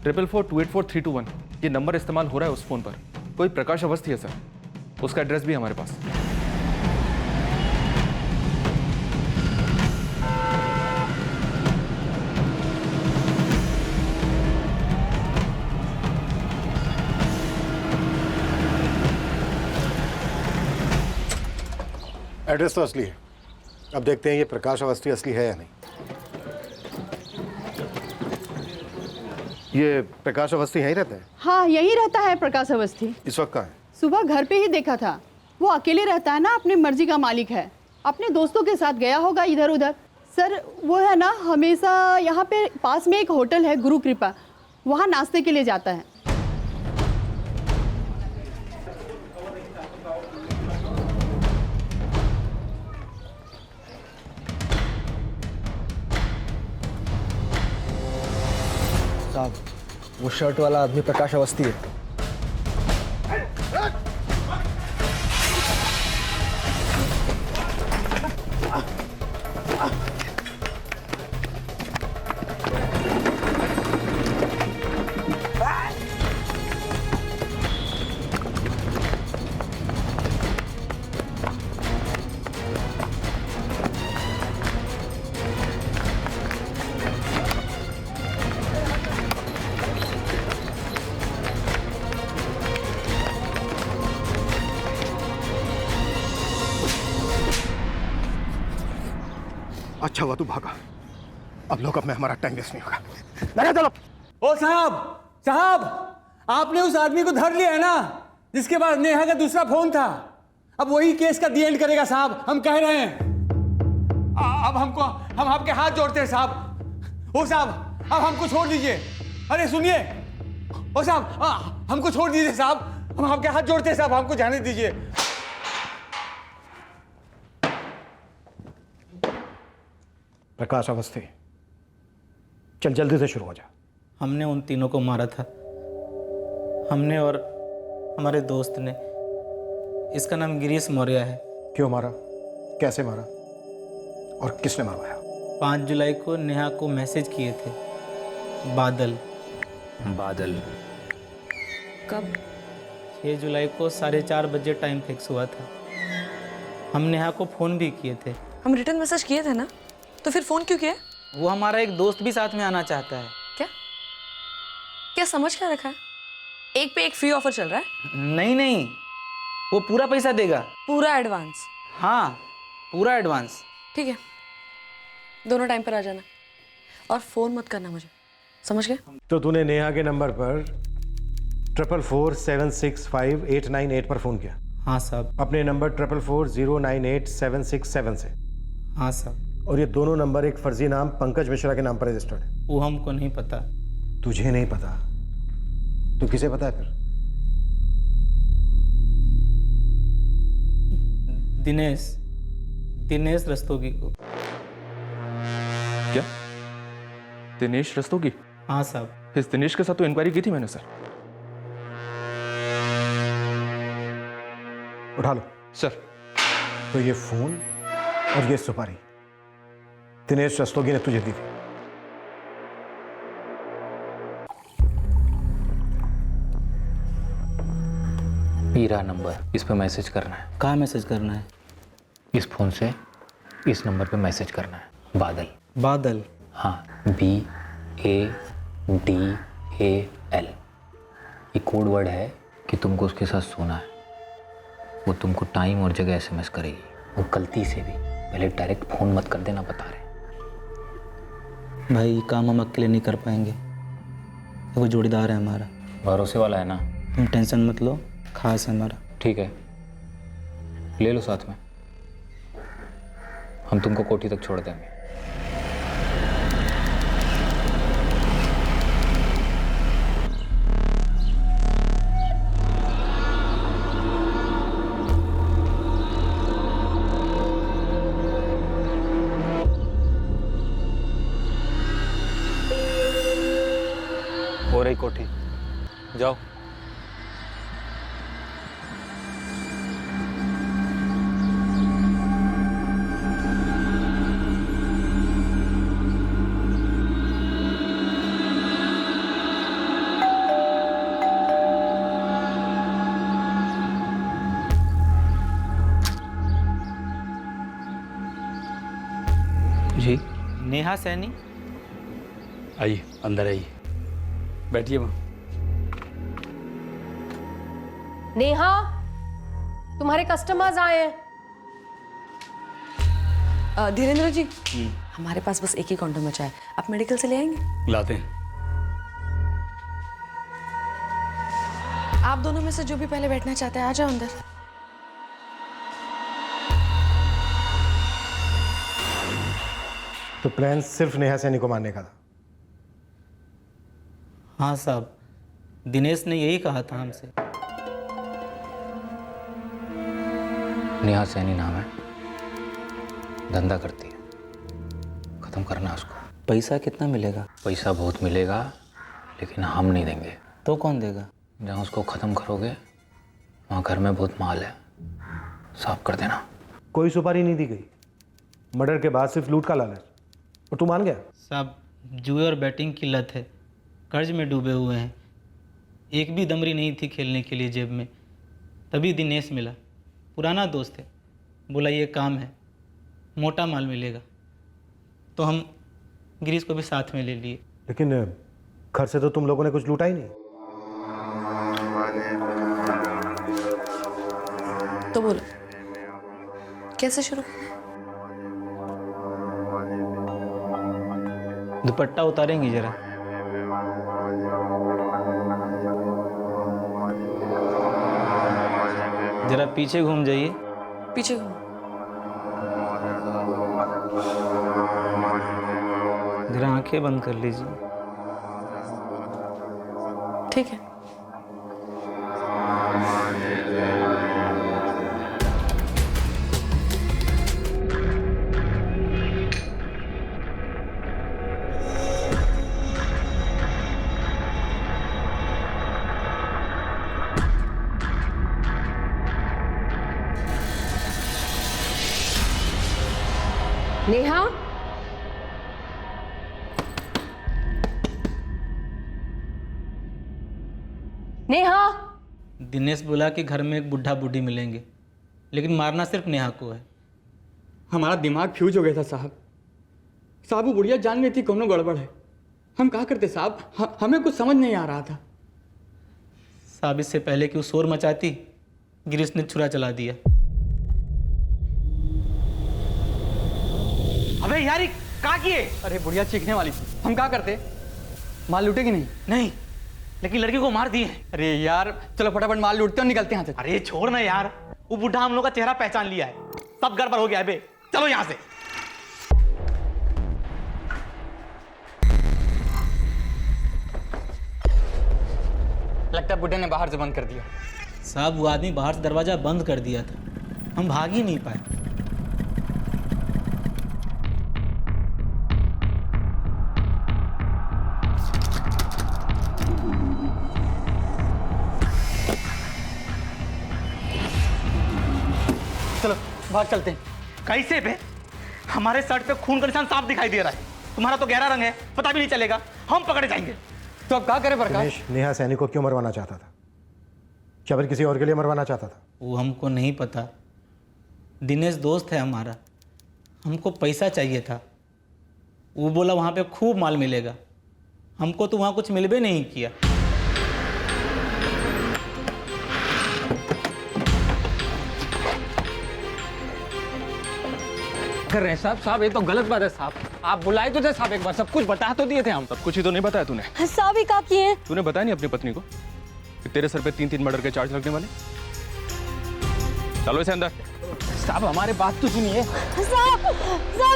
Speaker 10: 444284321 ये नंबर इस्तेमाल हो रहा है उस फोन पर। कोई प्रकाश अवस्थी है सर, उसका एड्रेस भी हमारे पास।
Speaker 7: एड्रेस तो असली है, अब देखते हैं ये प्रकाश अवस्थी असली है या नहीं। ये प्रकाश अवस्थी यहीं रहता है?
Speaker 20: हाँ, यहीं रहता है प्रकाश अवस्थी।
Speaker 7: इस वक्त कहाँ है?
Speaker 20: सुबह घर पे ही देखा था। वो अकेले रहता है ना, अपनी मर्जी का मालिक है। अपने दोस्तों के साथ गया होगा इधर उधर। सर वो है ना, हमेशा यहाँ पे पास में एक होटल है गुरु कृपा, वहाँ नाश्ते के लिए जाता है।
Speaker 16: साहब, वो शर्ट वाला आदमी प्रकाश अवस्थी है। अच्छा हुआ तू भागा, अब लॉकअप में हमारा टाइम वेस्ट नहीं होगा। चलो।
Speaker 3: ओ साहब, साहब, आपने उस आदमी को धर लिया है ना, जिसके पास नेहा का दूसरा फोन था। अब वही केस का दी एंड करेगा साहब, हम कह रहे हैं। अब हम आपके हाथ जोड़ते हैं साहब। ओ साहब, अब हमको छोड़ दीजिए। अरे सुनिए, ओ साहब, हमको छोड़ दीजिए साहब, हम आपके हाथ जोड़ते हैं साहब, हमको जाने दीजिए।
Speaker 7: प्रकाश अवस्थी, चल जल्दी से शुरू हो जा।
Speaker 21: हमने उन तीनों को मारा था, हमने और हमारे दोस्त ने। इसका नाम गिरीश मौर्य है।
Speaker 7: क्यों मारा, कैसे मारा और किसने मरवाया?
Speaker 21: 5 जुलाई को नेहा को मैसेज किए थे बादल।
Speaker 4: बादल
Speaker 21: कब? 6 जुलाई को 4:30 बजे टाइम फिक्स हुआ था। हम नेहा को फ़ोन भी किए थे।
Speaker 22: हम रिटर्न मैसेज किए थे ना, तो फिर फ़ोन क्यों किया?
Speaker 21: वो हमारा एक दोस्त भी साथ में आना चाहता है।
Speaker 22: क्या क्या समझ क्या रखा है? एक पे एक फ्री ऑफर चल रहा है?
Speaker 21: नहीं नहीं, वो पूरा पैसा देगा।
Speaker 22: पूरा एडवांस?
Speaker 21: हाँ, पूरा एडवांस।
Speaker 22: ठीक है, दोनों टाइम पर आ जाना और फ़ोन मत करना मुझे, समझ गए?
Speaker 7: तो तूने नेहा के नंबर पर 444765898 पर फ़ोन किया?
Speaker 21: हाँ साहब।
Speaker 7: अपने नंबर 444098767 से?
Speaker 21: हाँ साहब।
Speaker 7: और ये दोनों नंबर एक फर्जी नाम पंकज मिश्रा के नाम पर रजिस्टर्ड है?
Speaker 21: वो हमको नहीं पता।
Speaker 7: तुझे नहीं पता तो किसे पता है फिर?
Speaker 21: दिनेश रस्तोगी को।
Speaker 10: क्या? दिनेश रस्तोगी?
Speaker 21: हाँ साहब।
Speaker 10: इस दिनेश के साथ तो इंक्वायरी की थी मैंने सर।
Speaker 7: उठा लो
Speaker 10: सर।
Speaker 7: तो ये फोन और ये सुपारी दिनेश रस्तोगी ने तुझे दी थी?
Speaker 4: हीरा नंबर, इस पे मैसेज करना है।
Speaker 21: कहाँ मैसेज करना है?
Speaker 4: इस फोन से इस नंबर पे मैसेज करना है। बादल।
Speaker 21: बादल?
Speaker 4: हाँ, BADAL। ये कोड वर्ड है कि तुमको उसके साथ सोना है। वो तुमको टाइम और जगह SMS करेगी। वो गलती से भी पहले डायरेक्ट फ़ोन मत कर देना, बता रहे।
Speaker 21: भाई काम हम अकेले नहीं कर पाएंगे, वो जोड़ीदार है हमारा।
Speaker 4: भरोसे वाला है ना?
Speaker 21: तुम टेंशन मत लो, खास है हमारा।
Speaker 4: ठीक है, ले लो साथ में, हम तुमको कोठी तक छोड़ देंगे।
Speaker 19: हो रही कोठी, जाओ।
Speaker 18: जी
Speaker 21: नेहा सैनी।
Speaker 18: आइए, अंदर आइए, बैठिए माँ।
Speaker 2: नेहा, तुम्हारे कस्टमर्स आए हैं।
Speaker 22: धीरेन्द्र जी, हमारे पास बस एक ही कॉन्डोम बचा है, आप मेडिकल से ले आएंगे?
Speaker 18: लाते हैं।
Speaker 22: आप दोनों में से जो भी पहले बैठना चाहते हैं आ जाओ अंदर।
Speaker 7: तो प्लान सिर्फ नेहा सैनी को मारने का था?
Speaker 21: हाँ साहब, दिनेश ने यही कहा था हमसे।
Speaker 4: नेहा सैनी नाम है, धंधा करती है, खत्म करना उसको।
Speaker 21: पैसा कितना मिलेगा?
Speaker 4: पैसा बहुत मिलेगा, लेकिन हम नहीं देंगे।
Speaker 21: तो कौन देगा?
Speaker 4: जहाँ उसको खत्म करोगे वहाँ घर में बहुत माल है, साफ कर देना।
Speaker 7: कोई सुपारी नहीं दी गई, मर्डर के बाद सिर्फ लूट का लालच, और तू मान गया?
Speaker 21: साहब, जुए और बैटिंग की लत है, कर्ज में डूबे हुए हैं, एक भी दमरी नहीं थी खेलने के लिए जेब में। तभी दिनेश मिला, पुराना दोस्त है, बोला ये काम है, मोटा माल मिलेगा, तो हम गिरीश को भी साथ में ले लिए।
Speaker 7: लेकिन घर से तो तुम लोगों ने कुछ लूटा ही नहीं।
Speaker 22: तो बोलो कैसे शुरू?
Speaker 21: दुपट्टा उतारेंगी जरा? जरा पीछे घूम जाइए।
Speaker 22: पीछे घूम।
Speaker 21: जरा आंखें बंद कर लीजिए।
Speaker 22: ठीक है।
Speaker 2: नेहा, नेहा।
Speaker 21: दिनेश बोला कि घर में एक बुढ़ा बूढ़ी मिलेंगे, लेकिन मारना सिर्फ नेहा को है।
Speaker 6: हमारा दिमाग फ्यूज हो गया था साहब। साहब वो बुढ़िया जान में थी कोनो गड़बड़ है। हम क्या करते साहब, हमें कुछ समझ नहीं आ रहा था।
Speaker 21: साहब, इससे पहले कि वो शोर मचाती, गिरीश ने छुरा चला दिया।
Speaker 6: अबे यार क्या किए? अरे बुढ़िया चीखने वाली थी, हम क्या करते? माल लूटेगी नहीं?
Speaker 21: नहीं, लेकिन लड़की को मार दिए।
Speaker 6: अरे यार चलो फटाफट माल लूटते और निकलते हैं।
Speaker 21: अरे छोड़ ना यार, वो बुढ़ा हम लोग का चेहरा पहचान लिया है, सब गड़बड़ हो गया है बे। चलो यहाँ से।
Speaker 6: लगता है बुढ़े ने बाहर से बंद कर दिया।
Speaker 21: साहब, वो आदमी बाहर से दरवाजा बंद कर दिया था, हम भाग ही नहीं पाए।
Speaker 6: चलो भाग चलते हैं।
Speaker 21: कैसे बे? हमारे शर्ट पे खून का निशान साफ दिखाई दे रहा है, तुम्हारा तो गहरा रंग है, पता भी नहीं चलेगा, हम पकड़े जाएंगे।
Speaker 6: तो अब क्या करें प्रकाश?
Speaker 7: नेहा सैनी को क्यों मरवाना चाहता था? क्या फिर किसी और के लिए मरवाना चाहता था?
Speaker 21: वो हमको नहीं पता। दिनेश दोस्त है हमारा, हमको पैसा चाहिए था। वो बोला वहाँ पे खूब माल मिलेगा, हमको तो वहाँ कुछ मिल भी नहीं किया।
Speaker 6: कर रहे हैं साहब। साहब ये तो गलत बात है साहब, आप बुलाए तो थे साहब, एक बार सब कुछ बता तो दिए थे हम।
Speaker 10: सब कुछ ही तो नहीं बताया तूने।
Speaker 2: साहब ही क्या किए हैं?
Speaker 10: तूने बताया नहीं अपनी पत्नी को कि तेरे सर पे 3-3 मर्डर के चार्ज लगने वाले? चलो इसे अंदर।
Speaker 6: साहब हमारे बात तो सुनिए।
Speaker 2: साहब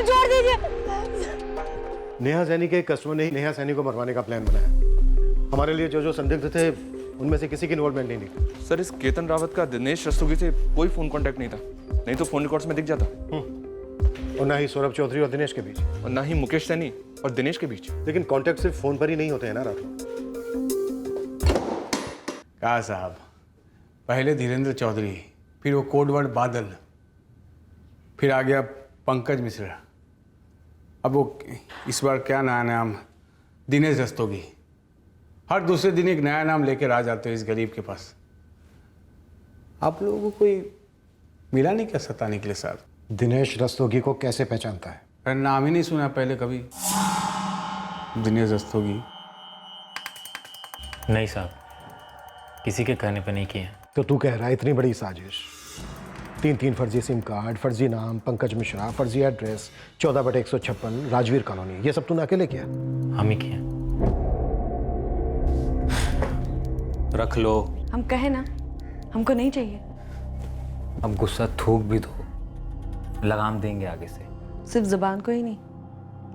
Speaker 2: छोड़ दीजिए।
Speaker 7: नेहा सैनी के कस्टमर ने नेहा सैनी को मरवाने का प्लान बनाया। हमारे लिए जो जो संदिग्ध थे उनमें से किसी की इन्वॉल्वमेंट नहीं थी।
Speaker 10: सर, इस केतन रावत का दिनेश रस्तोगी से कोई फोन कांटेक्ट नहीं था, नहीं तो फोन रिकॉर्ड्स में दिख जाता।
Speaker 7: और ना ही सौरभ चौधरी और दिनेश के बीच,
Speaker 10: और ना ही मुकेश सैनी और दिनेश के बीच।
Speaker 7: लेकिन कांटेक्ट सिर्फ फोन पर ही नहीं होते हैं ना रात।
Speaker 3: क्या साहब, पहले धीरेन्द्र चौधरी, फिर वो कोडवर्ड बादल, फिर आ गया पंकज मिश्रा, अब वो इस बार क्या नया नाम, दिनेश रस्तोगी। हर दूसरे दिन एक नया नाम लेकर आ जाते हैं इस गरीब के पास। आप लोगों को कोई मिला नहीं क्या सताने के लिए साहब?
Speaker 7: दिनेश रस्तोगी को कैसे पहचानता है?
Speaker 3: अरे नाम ही नहीं सुना पहले कभी, दिनेश रस्तोगी।
Speaker 4: नहीं साहब, किसी के कहने पे नहीं किए।
Speaker 7: तो तू कह रहा है इतनी बड़ी साजिश, 3 फर्जी सिम कार्ड, फर्जी नाम पंकज मिश्रा, फर्जी एड्रेस, 14/156 राजवीर कॉलोनी, ये सब तूने अकेले किया?
Speaker 4: हम ही किए। रख लो।
Speaker 22: हम कहे ना, हमको नहीं चाहिए।
Speaker 4: अब गुस्सा थूक भी दो, लगाम देंगे आगे से।
Speaker 22: सिर्फ जुबान को ही नहीं,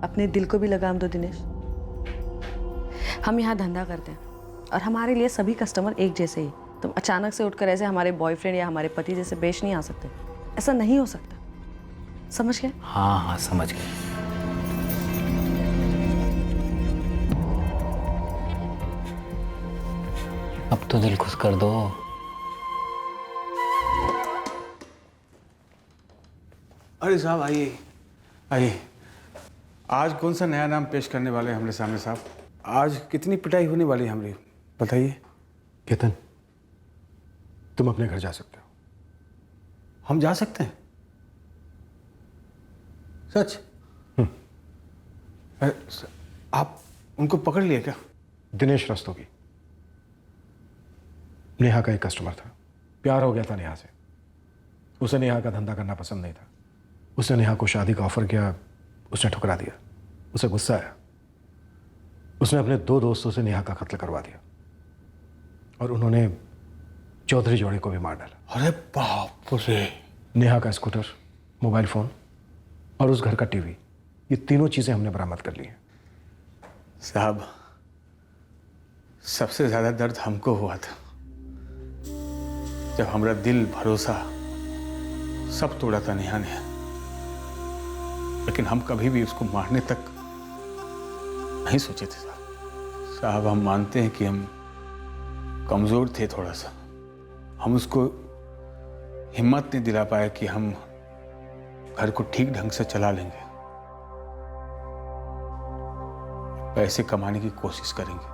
Speaker 22: अपने दिल को भी लगाम दो दिनेश। हम यहाँ धंधा करते हैं और हमारे लिए सभी कस्टमर एक जैसे ही। तुम अचानक से उठकर ऐसे हमारे बॉयफ्रेंड या हमारे पति जैसे पेश नहीं आ सकते। ऐसा नहीं हो सकता, समझ गए?
Speaker 4: हाँ हाँ समझ गए। अब तो दिल खुश कर दो।
Speaker 3: अरे साहब आइए आइए, आज कौन सा नया नाम पेश करने वाले हैं हमरे सामने साहब? आज कितनी पिटाई होने वाली है हमारी, बताइए।
Speaker 7: केतन, तुम अपने घर जा सकते हो।
Speaker 3: हम जा सकते हैं? सच? आप उनको पकड़ लिए क्या?
Speaker 7: दिनेश रस्तोगी नेहा का एक कस्टमर था, प्यार हो गया था नेहा से। उसे नेहा का धंधा करना पसंद नहीं था। उसने नेहा को शादी का ऑफर किया, उसने ठुकरा दिया। उसे गुस्सा आया, उसने अपने 2 दोस्तों से नेहा का कत्ल करवा दिया और उन्होंने चौधरी जोड़े को भी मार डाला।
Speaker 3: अरे बाप रे!
Speaker 7: नेहा का स्कूटर, मोबाइल फोन और उस घर का टीवी, ये तीनों चीजें हमने बरामद कर ली हैं।
Speaker 3: साहब, सबसे ज्यादा दर्द हमको हुआ था जब हमारा दिल भरोसा सब तोड़ा था नेहा ने, लेकिन हम कभी भी उसको मारने तक नहीं सोचे थे साहब। हम मानते हैं कि हम कमजोर थे थोड़ा सा, हम उसको हिम्मत नहीं दिला पाए कि हम घर को ठीक ढंग से चला लेंगे, पैसे कमाने की कोशिश करेंगे।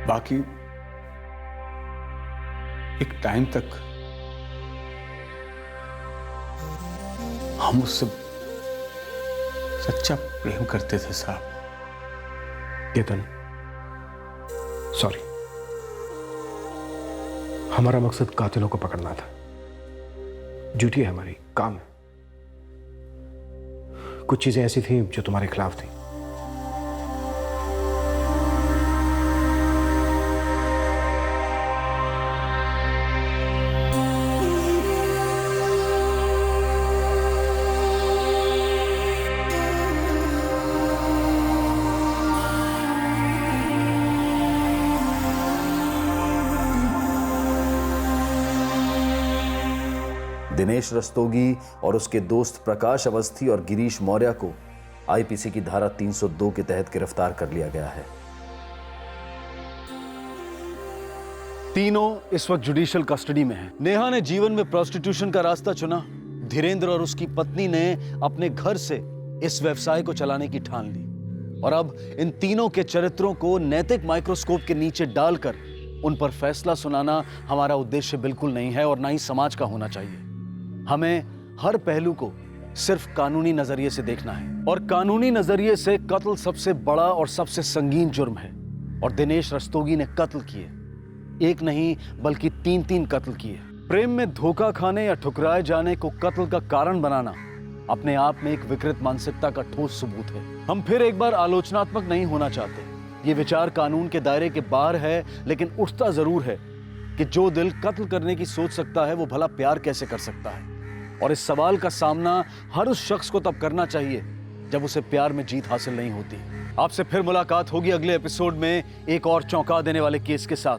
Speaker 3: बाकी एक टाइम तक हम उससे सच्चा प्रेम करते थे साहब।
Speaker 7: केतन, सॉरी, हमारा मकसद कातिलों को पकड़ना था। ड्यूटी है हमारी, काम है। कुछ चीजें ऐसी थी जो तुम्हारे खिलाफ थी।
Speaker 13: दिनेश रस्तोगी और उसके दोस्त प्रकाश अवस्थी और गिरीश मौर्य को आईपीसी की धारा 302 के तहत गिरफ्तार कर लिया गया है।
Speaker 8: तीनों इस वक्त जुडिशियल कस्टडी में हैं। नेहा ने जीवन में प्रोस्टिट्यूशन का रास्ता चुना। धीरेन्द्र और उसकी पत्नी ने अपने घर से इस व्यवसाय को चलाने की ठान ली और अब इन तीनों के चरित्रों को नैतिक माइक्रोस्कोप के नीचे डालकर उन पर फैसला सुनाना हमारा उद्देश्य बिल्कुल नहीं है और ना ही समाज का होना चाहिए। हमें हर पहलू को सिर्फ कानूनी नजरिए से देखना है और कानूनी नजरिए से कत्ल सबसे बड़ा और सबसे संगीन जुर्म है और दिनेश रस्तोगी ने कत्ल किए, एक नहीं बल्कि 3 कत्ल किए। प्रेम में धोखा खाने या ठुकराए जाने को कत्ल का कारण बनाना अपने आप में एक विकृत मानसिकता का ठोस सबूत है। हम फिर एक बार आलोचनात्मक नहीं होना चाहते। ये विचार कानून के दायरे के बाहर है, लेकिन उठता जरूर है कि जो दिल कत्ल करने की सोच सकता है वो भला प्यार कैसे कर सकता है। और इस सवाल का सामना हर उस शख्स को तब करना चाहिए जब उसे प्यार में जीत हासिल नहीं होती। आपसे फिर मुलाकात होगी अगले एपिसोड में एक और चौंका देने वाले केस के साथ।